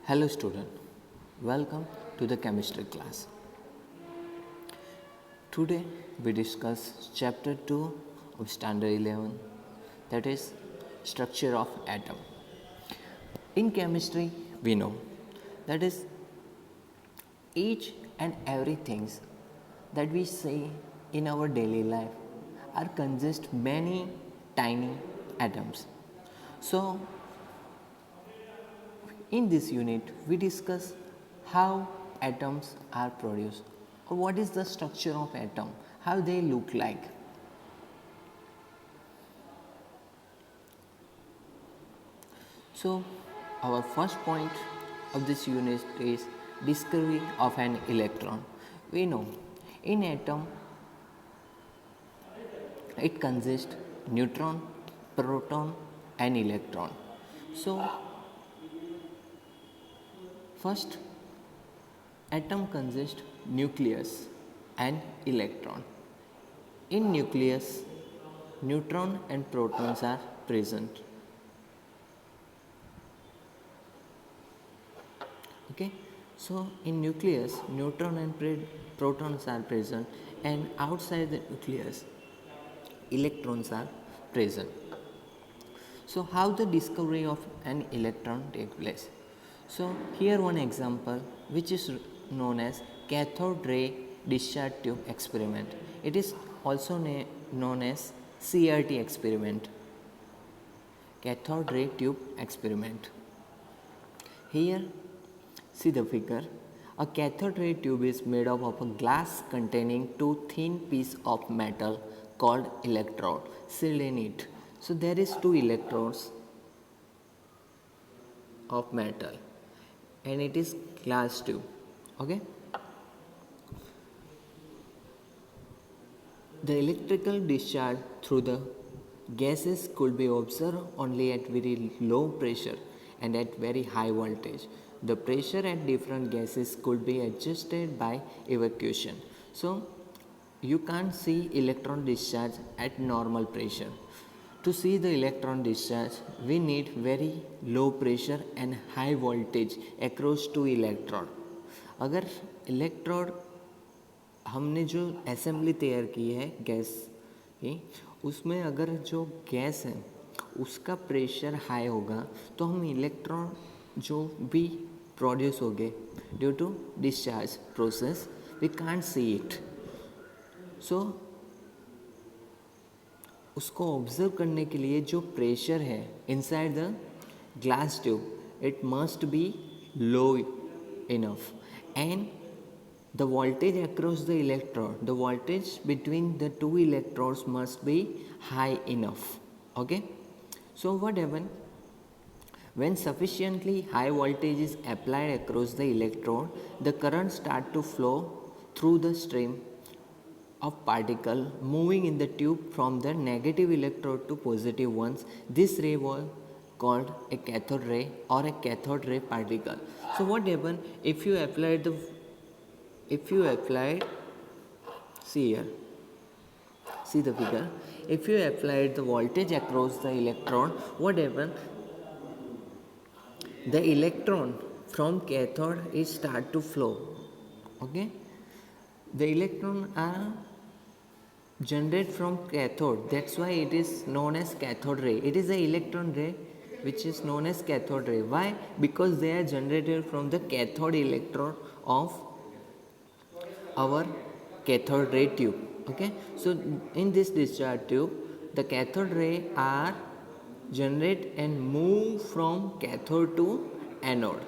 Hello student, welcome to the chemistry class. Today we discuss chapter 2 of standard 11, that is structure of atom. In chemistry we know that is each and everything that we see in our daily life are consist many tiny atoms. So in this unit, we discuss how atoms are produced or what is the structure of atom, how they look like. So, our first point of this unit is discovery of an electron. We know in atom it consists neutron, proton and electron. So, first atom consists nucleus and electron. In nucleus, neutron and protons are present. Okay, so in nucleus, neutron and protons are present, and outside the nucleus, electrons are present. So, how the discovery of an electron takes place? So, here one example which is known as cathode ray discharge tube experiment. It is also known as CRT experiment, cathode ray tube experiment. Here see the figure. A cathode ray tube is made up of a glass containing two thin pieces of metal called electrode sealed in it. So there is two electrodes of metal and it is glass tube. Okay, the electrical discharge through the gases could be observed only at very low pressure and at very high voltage. The pressure at different gases could be adjusted by evacuation. So you can't see electron discharge at normal pressure. To see the electron discharge, we need very low pressure and high voltage across two electrode. अगर electrode हमने जो assembly तैयार की है gas की, उसमें अगर जो गैस है उसका प्रेशर हाई होगा तो हम इलेक्ट्रॉन जो भी प्रोड्यूस होंगे due to discharge process we can't see it. So उसको ऑब्जर्व करने के लिए जो प्रेशर है inside the glass tube it must be low enough and the voltage across the electrode, the voltage between the two electrodes must be high enough. Okay, so what happens when sufficiently high voltage is applied across the electrode, the current start to flow through the stream of particle moving in the tube from the negative electrode to positive ones. This ray was called a cathode ray or a cathode ray particle. So what happen if you applied see here, see the figure, if you applied the voltage across the electron, what happen, the electron from cathode is start to flow. Okay, the electron are generate from cathode, that's why it is known as cathode ray. It is a electron ray which is known as cathode ray. Why? Because they are generated from the cathode electrode of our cathode ray tube. Okay, so in this discharge tube the cathode ray are generate and move from cathode to anode.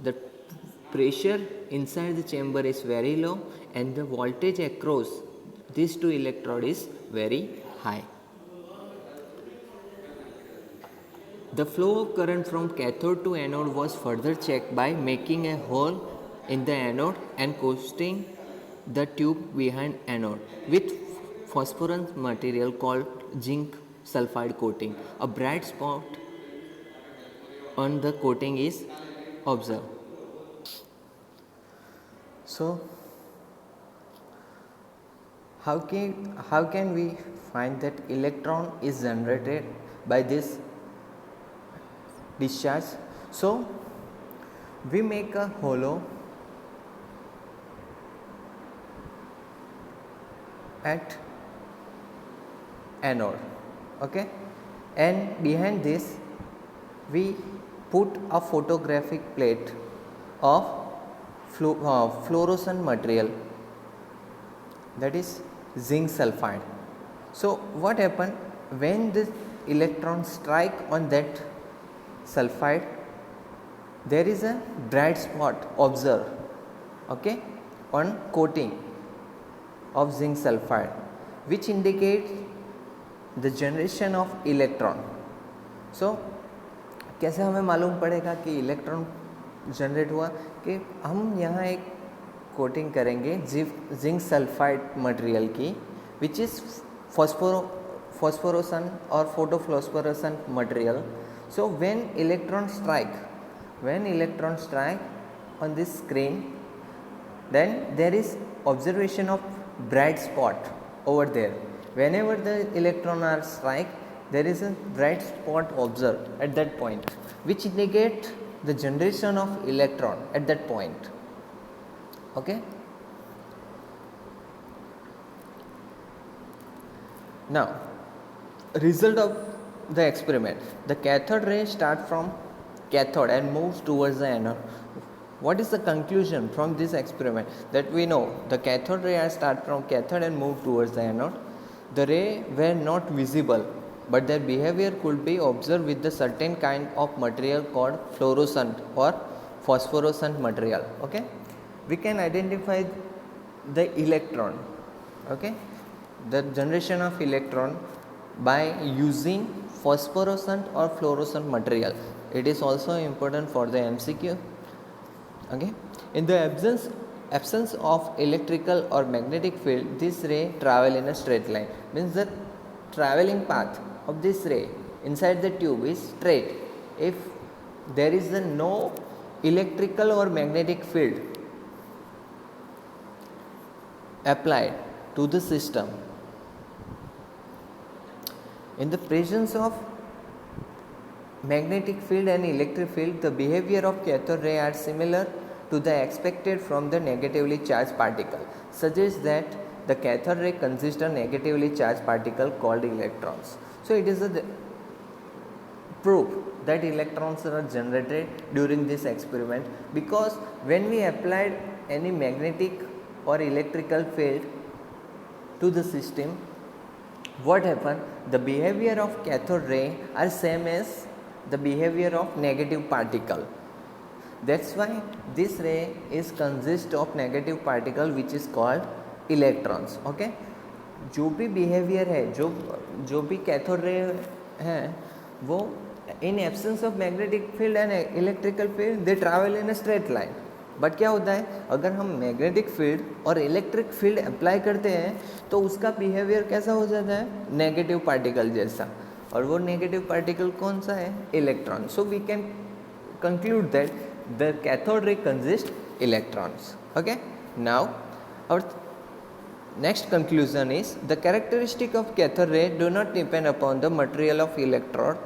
The pressure inside the chamber is very low and the voltage across these two electrode is very high. The flow of current from cathode to anode was further checked by making a hole in the anode and coating the tube behind anode with phosphorus material called zinc sulfide coating. A bright spot on the coating is observed. So how can we find that electron is generated by this discharge. So we make a hollow at anode, okay, and behind this we put a photographic plate of fluorescent material, that is zinc sulfide. So what happen when this electron strike on that sulfide, there is a bright spot observed, okay, on coating of zinc sulfide, which indicates the generation of electron. So कैसे हमें मालूम पड़ेगा कि electron generate हुआ, कि हम यहाँ एक कोटिंग करेंगे जिंक सल्फाइड मटेरियल की, which is phosphorus or photofluorescent material. So when electron strike on this screen, then there is observation of bright spot over there. Whenever the electron are strike, there is a bright spot observed at that point, which indicate the generation of electron at that point. Okay. Now, result of the experiment: the cathode ray start from cathode and moves towards the anode. What is the conclusion from this experiment? That we know the cathode ray start from cathode and move towards the anode. The ray were not visible, but their behavior could be observed with the certain kind of material called fluorescent or phosphorescent material. Okay, we can identify the electron, okay, the generation of electron by using phosphorescent or fluorescent material. It is also important for the MCQ. Okay, in the absence of electrical or magnetic field, this ray travel in a straight line. Means the traveling path of this ray inside the tube is straight if there is no electrical or magnetic field applied to the system. In the presence of magnetic field and electric field, the behavior of cathode ray are similar to the expected from the negatively charged particle, suggests that the cathode ray consists of negatively charged particle called electrons. So it is a proof that electrons are generated during this experiment, because when we applied any magnetic or electrical field to the system, what happened? The behavior of cathode ray are same as the behavior of negative particle. That's why this ray is consist of negative particle which is called electrons. Okay, जो भी behavior है, जो भी cathode ray है, वो in absence of magnetic field and electrical field they travel in a straight line. But क्या होता है, अगर हम मैग्नेटिक फील्ड और इलेक्ट्रिक फील्ड अप्लाई करते हैं तो उसका बिहेवियर कैसा हो जाता है, नेगेटिव पार्टिकल जैसा, और वो नेगेटिव पार्टिकल कौन सा है, electron. So we can conclude that the cathode ray consist electrons. Okay, now और next conclusion is the characteristic of cathode ray do not depend upon the material of electrode,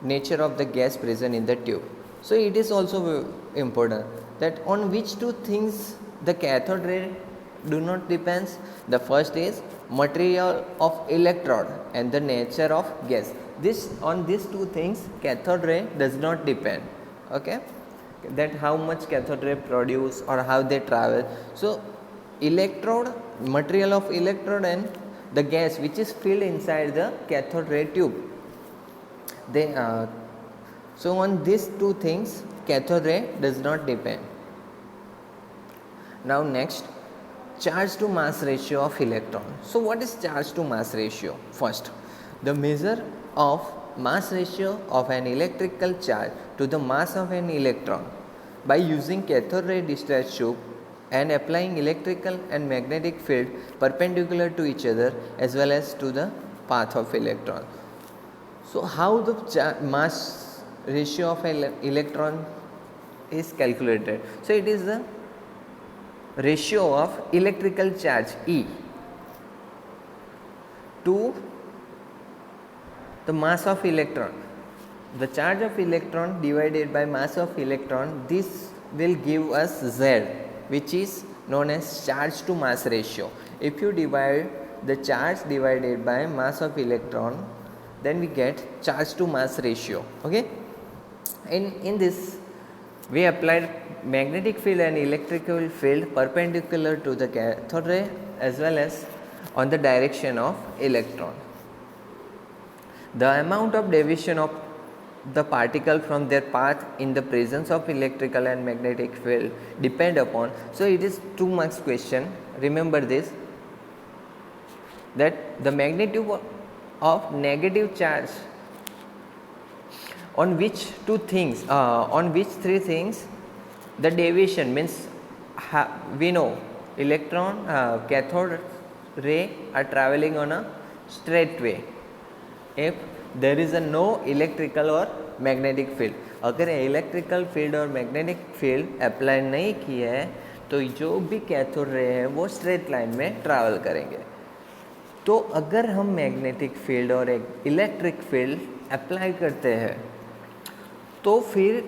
nature of the gas present in the tube. So it is also important that on which two things the cathode ray do not depends. The first is material of electrode and the nature of gas. On these two things cathode ray does not depend. Okay, that how much cathode ray produce or how they travel. So electrode, material of electrode and the gas which is filled inside the cathode ray tube, they so on these two things cathode ray does not depend. Now next, charge to mass ratio of electron. So what is charge to mass ratio? First, the measure of mass ratio of an electrical charge to the mass of an electron by using cathode ray discharge tube and applying electrical and magnetic field perpendicular to each other as well as to the path of electron. So how the mass ratio of an electron is calculated? So it is the ratio of electrical charge E to the mass of electron. the charge of electron divided by mass of electron, this will give us Z, which is known as charge to mass ratio. If you divide the charge divided by mass of electron, then we get charge to mass ratio. Okay, in this we applied magnetic field and electrical field perpendicular to the cathode ray as well as on the direction of electron. The amount of deviation of the particle from their path in the presence of electrical and magnetic field depend upon. So it is 2 marks question. Remember this, that the magnitude of negative charge on which three things the deviation means, we know electron cathode ray are traveling on a straight way if there is a no electrical or magnetic field. अगर electrical field और magnetic field apply नहीं किए है तो जो भी cathode ray है वो स्ट्रेट लाइन में ट्रैवल करेंगे. तो अगर हम मैग्नेटिक फील्ड और एक इलेक्ट्रिक फील्ड अप्लाई करते हैं तो फिर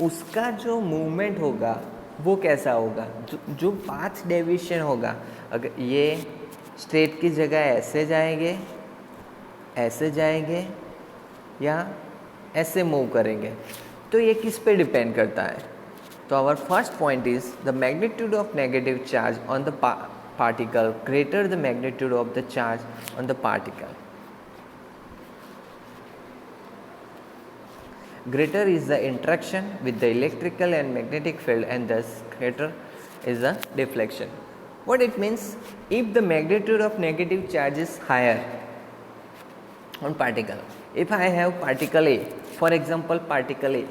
उसका जो मूवमेंट होगा वो कैसा होगा, जो पाथ डेविएशन होगा, अगर ये स्ट्रेट की जगह ऐसे जाएंगे या ऐसे मूव करेंगे, तो ये किस पे डिपेंड करता है. तो our first point is the magnitude of negative charge on the particle greater the magnitude of the charge on the particle. Greater is the interaction with the electrical and magnetic field and thus greater is the deflection. What it means, if the magnitude of negative charge is higher on particle, if I have particle A, for example particle A,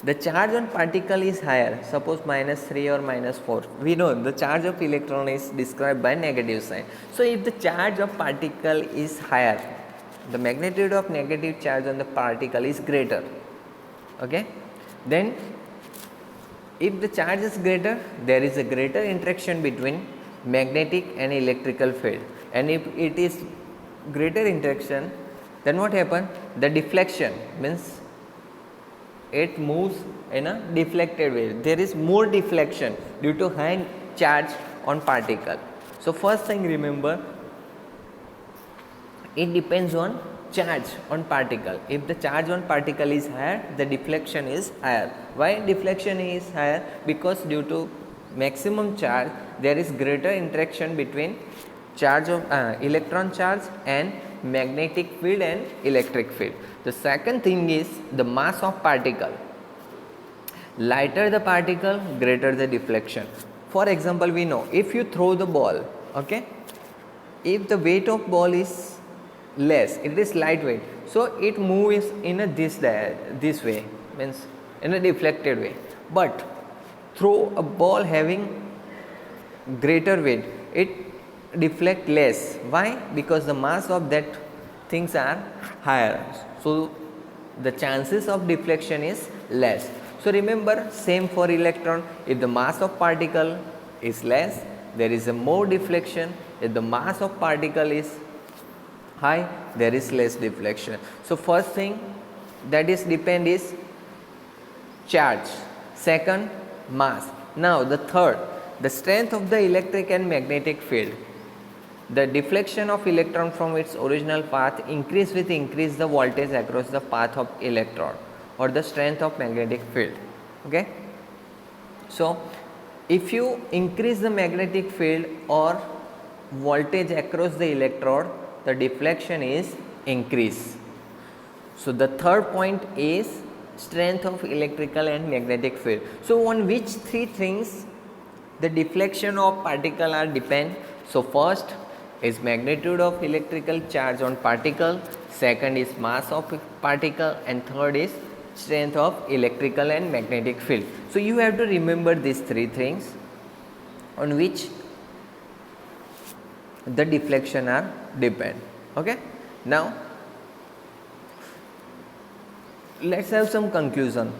the charge on particle is higher, suppose -3 or -4. We know the charge of electron is described by negative sign. So if the charge of particle is higher, the magnitude of negative charge on the particle is greater. Okay, then if the charge is greater, there is a greater interaction between magnetic and electrical field, and if it is greater interaction, then what happen? The deflection means it moves in a deflected way. There is more deflection due to high charge on particle. So first thing remember, it depends on charge on particle. If the charge on particle is higher, the deflection is higher. Why deflection is higher? Because due to maximum charge, there is greater interaction between charge of electron charge and magnetic field and electric field. The second thing is the mass of particle. Lighter the particle, greater the deflection. For example, we know if you throw the ball, okay, if the weight of ball is less, it is lightweight, so it moves in a this way, means in a deflected way. But throw a ball having greater weight, it deflect less. Why? Because the mass of that things are higher, so the chances of deflection is less. So remember, same for electron, if the mass of particle is less, there is a more deflection. If the mass of particle is high, there is less deflection. So first thing that is depend is charge, second mass. Now the third, the strength of the electric and magnetic field. The deflection of electron from its original path increase with increase the voltage across the path of electron or the strength of magnetic field. Okay, so if you increase the magnetic field or voltage across the electrode, the deflection is increase. So the third point is strength of electrical and magnetic field. So on which three things the deflection of particle are depend? So first is magnitude of electrical charge on particle, second is mass of particle, and third is strength of electrical and magnetic field. So you have to remember these three things on which the deflection are depend. Okay, now let's have some conclusion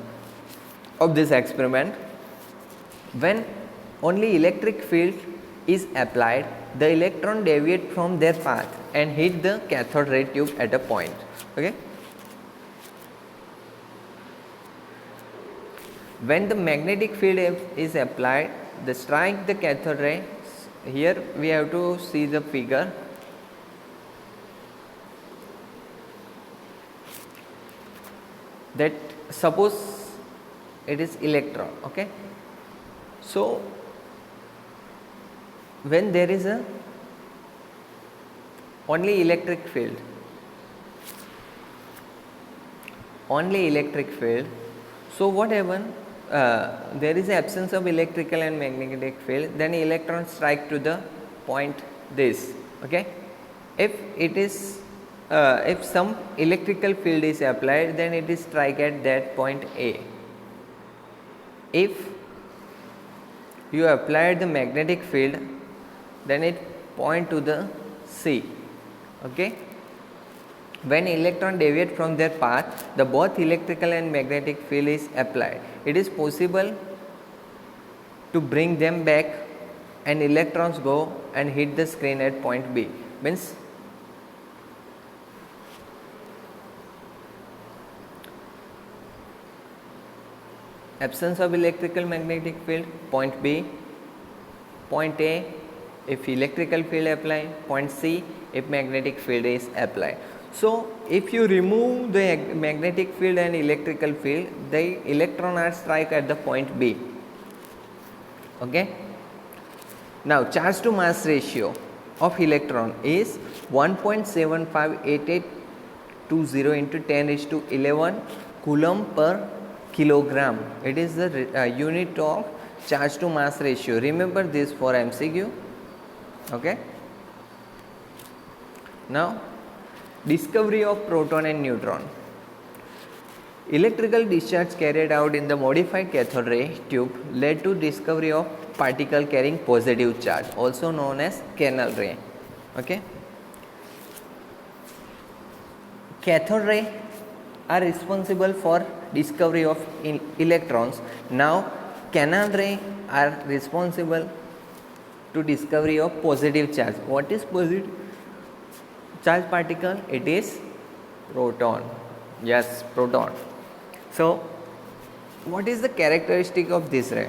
of this experiment. When only electric field is applied, the electron deviate from their path and hit the cathode ray tube at a point. Okay, When the magnetic field is applied, the strike the cathode ray. Here we have to see the figure. That suppose it is electron, okay. So when there is a only electric field, so what happen, there is absence of electrical and magnetic field, then electron strike to the point this, okay. If it is if some electrical field is applied, then it is strike at that point A. If you applied the magnetic field, then it point to the C, okay. When electron deviate from their path, the both electrical and magnetic field is applied. It is possible to bring them back and electrons go and hit the screen at point B. Means absence of electrical magnetic field, point B, point A if electrical field apply, point C if magnetic field is applied. So if you remove the magnetic field and electrical field, the electron are strike at the point B, okay. Now charge to mass ratio of electron is 1.758820 into 10⁻11 coulomb per kilogram. It is the unit of charge to mass ratio. Remember this for MCQ, okay. Now discovery of proton and neutron. Electrical discharge carried out in the modified cathode ray tube led to discovery of particle carrying positive charge, also known as canal ray, okay. Cathode ray are responsible for discovery of electrons. Now canal ray are responsible to discovery of positive charge. What is positive charge particle? It is proton. Yes, proton. So what is the characteristic of this ray?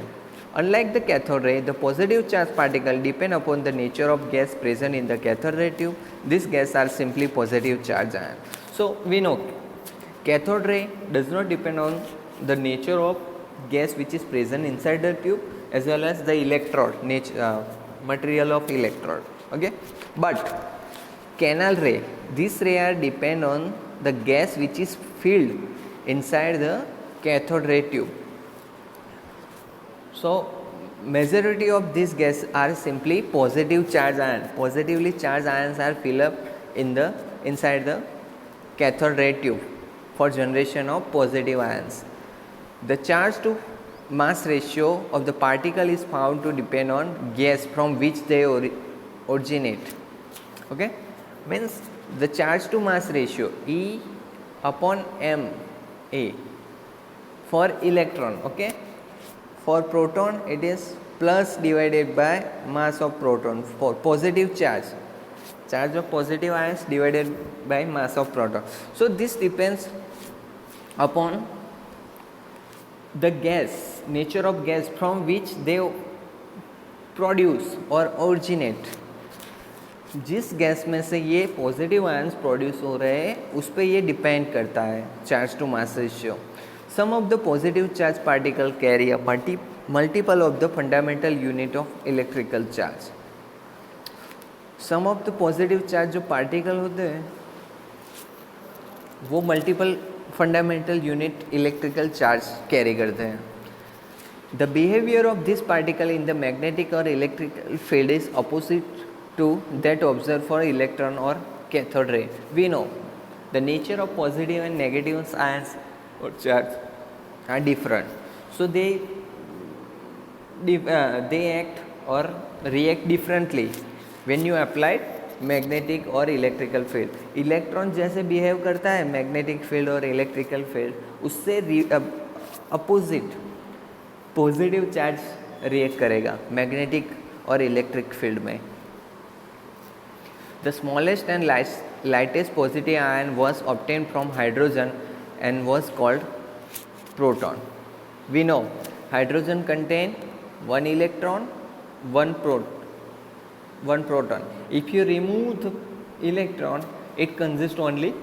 Unlike the cathode ray, the positive charge particle depend upon the nature of gas present in the cathode ray tube. These gases are simply positive charge ion. So we know cathode ray does not depend on the nature of gas which is present inside the tube as well as the electrode material of electrode, okay. But canal ray, this ray are depend on the gas which is filled inside the cathode ray tube. So majority of these gases are simply positive charge ion. Positively charged ions are filled up in the inside the cathode ray tube for generation of positive ions. The charge to mass ratio of the particle is found to depend on gas from which they originate, okay. Means the charge to mass ratio E upon m A for electron, okay. For proton it is plus divided by mass of proton. For positive charge of positive ions divided by mass of proton. So this depends upon the gas, nature of gas from which they produce or originate. जिस gas में से ये positive ions produce हो रहे हैं उस पर ये डिपेंड करता है charge to mass ratio. Some of the positive charge particle carry a multiple of the fundamental unit of electrical charge. Some of the positive charge जो पार्टिकल होते हैं वो multiple fundamental unit electrical charge carry करते हैं. The behaviour of this particle in the magnetic और electrical field is opposite to that observed for electron or cathode ray. We know the nature of positive and negative ions or charge are different, so they act or react differently when you apply magnetic or electrical field. Electron जैसे behave करता है magnetic field और electrical field उससे opposite positive charge react करेगा magnetic और electric field में. The smallest and lightest positive ion was obtained from hydrogen and was called proton. We know hydrogen contain one electron, one proton. If you remove the electron, it consists only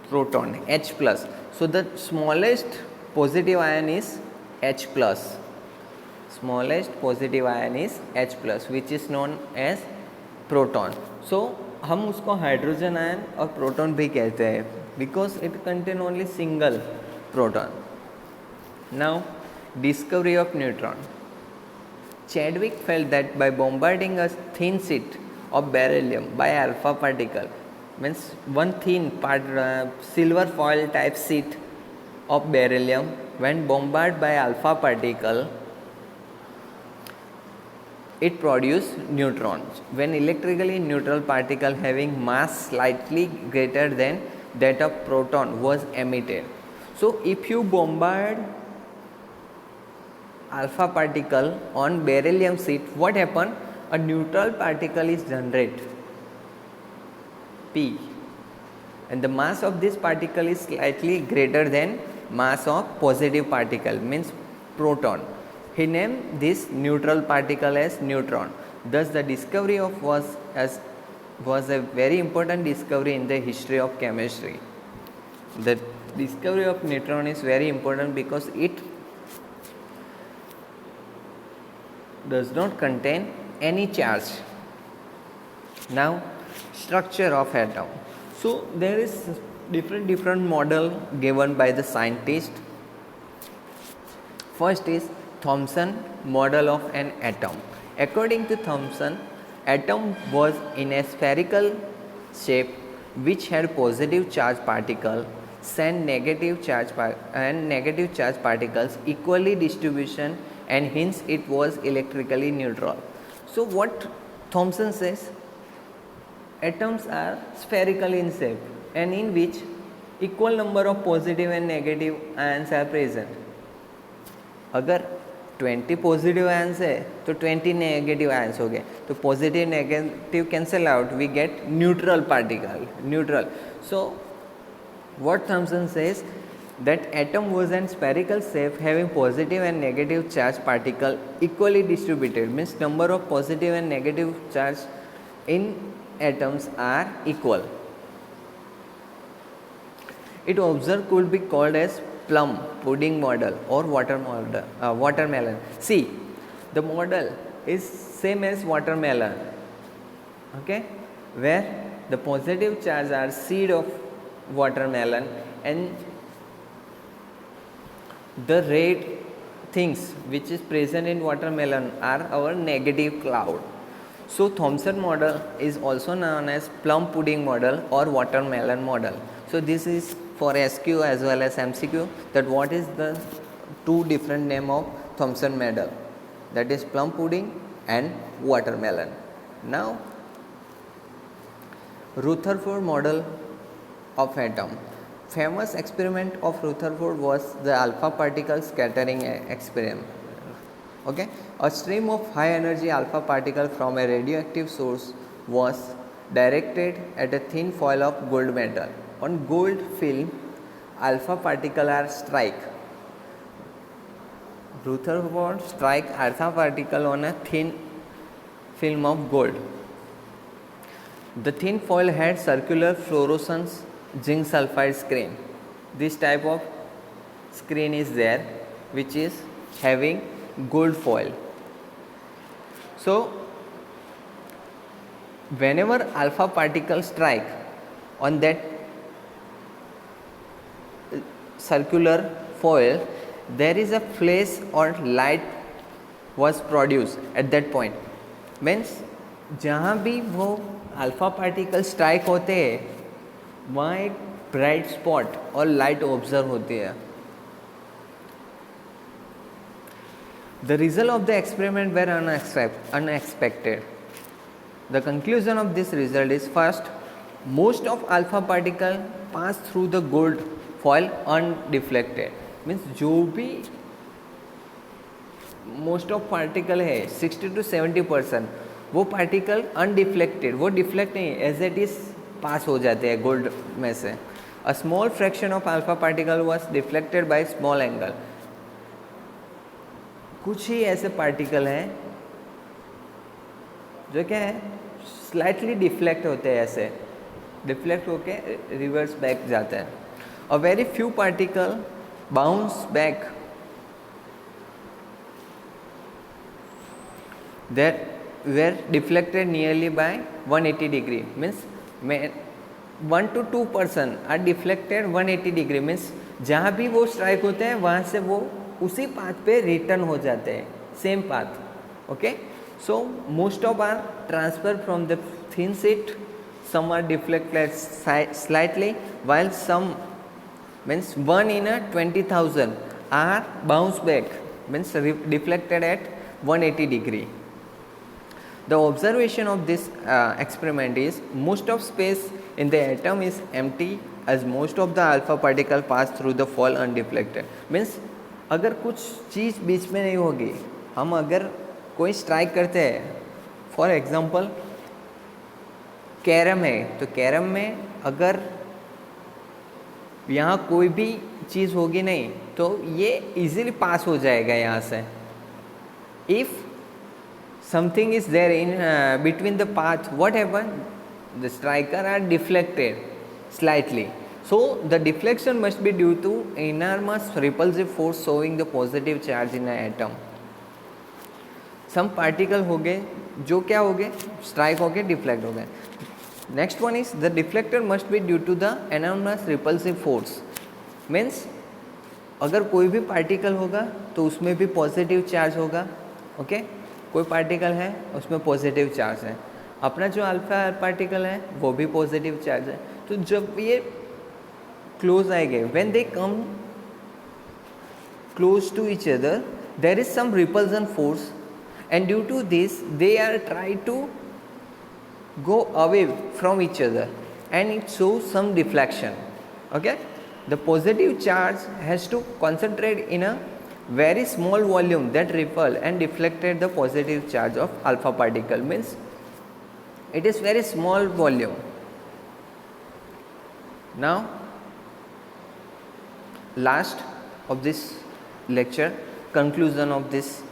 proton, H plus. So the smallest positive ion is H plus. Smallest positive ion is H plus, which is known as proton. So हम उसको hydrogen ion और proton भी कहते हैं because it contain only single proton. Now, discovery of neutron. Chadwick felt that by bombarding a thin sheet of beryllium by alpha particle, means one thin silver foil type sheet of beryllium, when bombarded by alpha particle, it produced neutrons. When electrically neutral particle having mass slightly greater than that of proton was emitted. So if you bombard alpha particle on beryllium sheet, what happen? A neutral particle is generated, P, and the mass of this particle is slightly greater than mass of positive particle, means proton. He named this neutral particle as neutron. Thus the discovery of was a very important discovery in the history of chemistry. The discovery of neutron is very important because it does not contain any charge. Now, structure of atom. So there is different model given by the scientist. First is Thomson model of an atom. According to Thomson, atom was in a spherical shape which had positive charge particle and negative charge particles equally distribution, and hence it was electrically neutral. So what Thomson says, atoms are spherical in shape and in which equal number of positive and negative ions are present. अगर 20 positive ions है तो 20 negative ions हो गए, तो positive negative cancel out, we get neutral particle, neutral. So what Thomson says, that atom was in spherical shape having positive and negative charge particle equally distributed, means number of positive and negative charge in atoms are equal. It observed could be called as plum pudding model or watermelon. See, the model is same as watermelon, okay, where the positive charge are seed of watermelon and the red things which is present in watermelon are our negative cloud. So Thomson model is also known as plum pudding model or watermelon model. So this is for SQ as well as MCQ, that what is the two different name of Thomson model, that is plum pudding and watermelon. Now Rutherford model of atom. Famous experiment of Rutherford was the alpha particle scattering experiment. Okay, a stream of high energy alpha particle from a radioactive source was directed at a thin foil of gold metal. On gold film, alpha particle are strike. Rutherford strike alpha particle on a thin film of gold. The thin foil had circular fluorescence zinc sulfide screen. This type of screen is there which is having gold foil. So whenever alpha particle strike on that circular foil, there is a flash or light was produced at that point. Means जहाँ भी वो alpha particle strike होते हैं वहाँ एक bright spot और light observe होती है. The result of the experiment were unexpected. The conclusion of this result is, first, most of alpha particle pass through the gold foil undeflected. Means जो भी most of particle है 60 to 70%, वो particle undeflected, वो deflect नहीं, as it is पास हो जाते हैं gold में से. A small fraction of alpha particle was deflected by small angle. कुछ ही ऐसे पार्टिकल हैं जो क्या है स्लाइटली डिफ्लेक्ट होते हैं, ऐसे डिफ्लेक्ट होके रिवर्स बैक जाते हैं. A very few particle bounce back that were deflected nearly by 180 degree. Means 1 to 2% are deflected 180 degree. Means जहाँ भी वो स्ट्राइक होते हैं वहाँ से वो उसी पाथ पे रिटर्न हो जाते हैं, same path. Okay, so most of are transfer from the thin sheet, some are deflected slightly, while some means 1 in a 20,000 are bounce back, means deflected at 180 degree. The observation of this experiment is most of space in the atom is empty as most of the alpha particle pass through the fall undeflected. Means अगर कुछ चीज़ बीच में नहीं होगी, हम अगर कोई strike करते हैं, फॉर एग्जांपल कैरम है, तो कैरम में अगर यहाँ कोई भी चीज़ होगी नहीं तो ये इजीली पास हो जाएगा यहाँ से. If something is there in between the path, what happen? The striker are deflected slightly. So the deflection must be due to enormous repulsive force showing the positive charge in an atom. Some particle हो गए जो क्या हो गए, strike हो गए, deflect हो गए. Next one is the deflector must be due to the enormous repulsive force. Means अगर कोई भी पार्टिकल होगा तो उसमें भी पॉजिटिव चार्ज होगा. ओके, कोई पार्टिकल है उसमें पॉजिटिव चार्ज है, अपना जो अल्फा पार्टिकल है वो भी पॉजिटिव चार्ज है. तो जब ये क्लोज आएंगे, when they come close to each other, there is some repulsion force, and due to this they are try to go away from each other and it shows some deflection. Okay, the positive charge has to concentrate in a very small volume that repel and deflected the positive charge of alpha particle. Means it is very small volume. Now last of this lecture, conclusion of this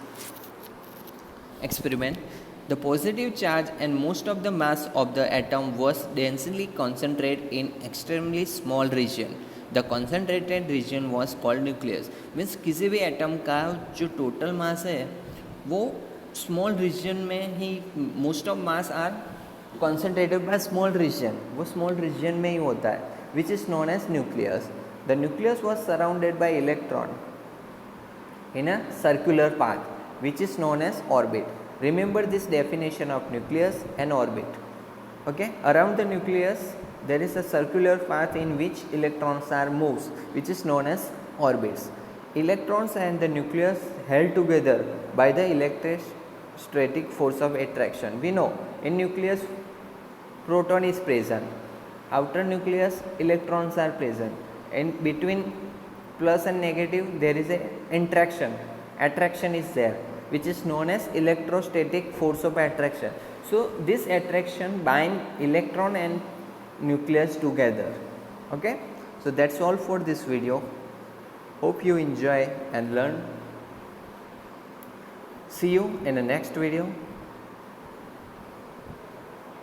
experiment, the positive charge and most of the mass of the atom was densely concentrated in extremely small region. The concentrated region was called nucleus. Means किसी भी atom का जो total mass है वो small region में ही, most of mass are concentrated by small region, वो small region में ही होता है, which is known as nucleus. The nucleus was surrounded by electron in a circular path which is known as orbit. Remember this definition of nucleus and orbit. Okay, around the nucleus there is a circular path in which electrons are moves, which is known as orbits. Electrons and the nucleus held together by the electrostatic force of attraction. We know in nucleus proton is present, outer nucleus electrons are present, and between plus and negative there is a attraction is there, which is known as electrostatic force of attraction. So this attraction bind electron and nucleus together. Okay, so that's all for this video. Hope you enjoy and learn. See you in the next video.